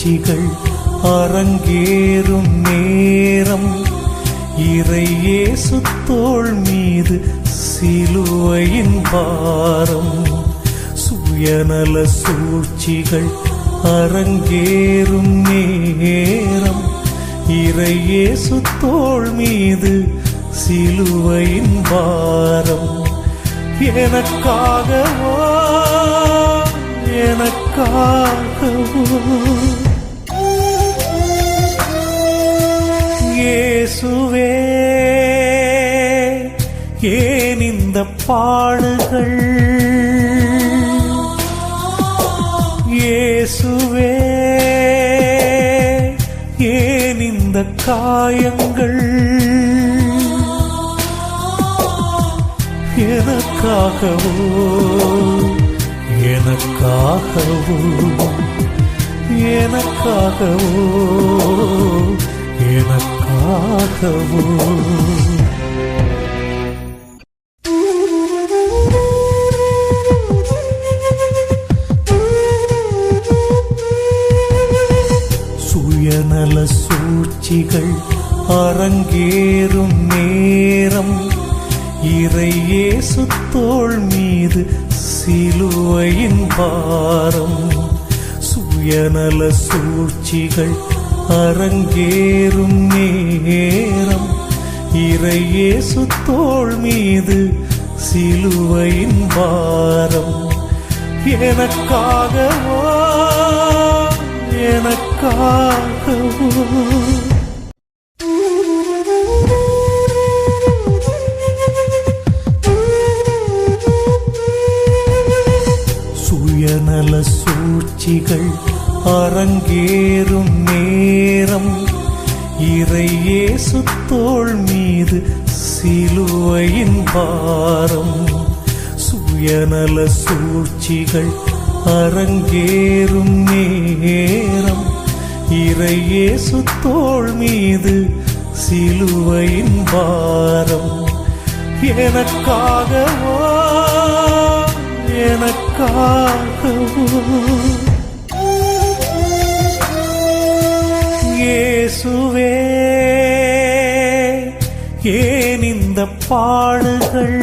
சூழ்ச்சிகள் அரங்கேறும் நேரம் இறையேசு தோள் மீது சிலுவையின் பாரம். சுயநல சூழ்ச்சிகள் அரங்கேறும் நேரம் இறையேசு தோள் மீது சிலுவையின் பாரம். எனக்காகவோ எனக்காகவோ இயேசுவே ஏன் இந்த பாடுகள், இயேசுவே ஏன் இந்த காயங்கள், எனக்காகவோ எனக்காகவோ எனக்காகவோ எனக்காகவோ. சுயநல சூழ்ச்சிகள் அரங்கேறும் நேரம் இறையேசு தோள் மீது சிலுவையின் பாரம். சுயநல சூழ்ச்சிகள் அரங்கேறும் நேரம் இறையேசு தோள் மீது சிலுவையின் பாரம். எனக்காகவோ எனக்காகவோ சுயநல சூழ்ச்சிகள் அரங்கேறும் நேரம் இறையேசு தோள் மீது சிலுவையின் பாரம். சுயநல சூழ்ச்சிகள் அரங்கேறும் நேரம் இறையேசு தோள் மீது சிலுவையின் பாரம். எனக்காகவோ எனக்காகவோ இயேசுவே ஏன் இந்த பாடுகள்,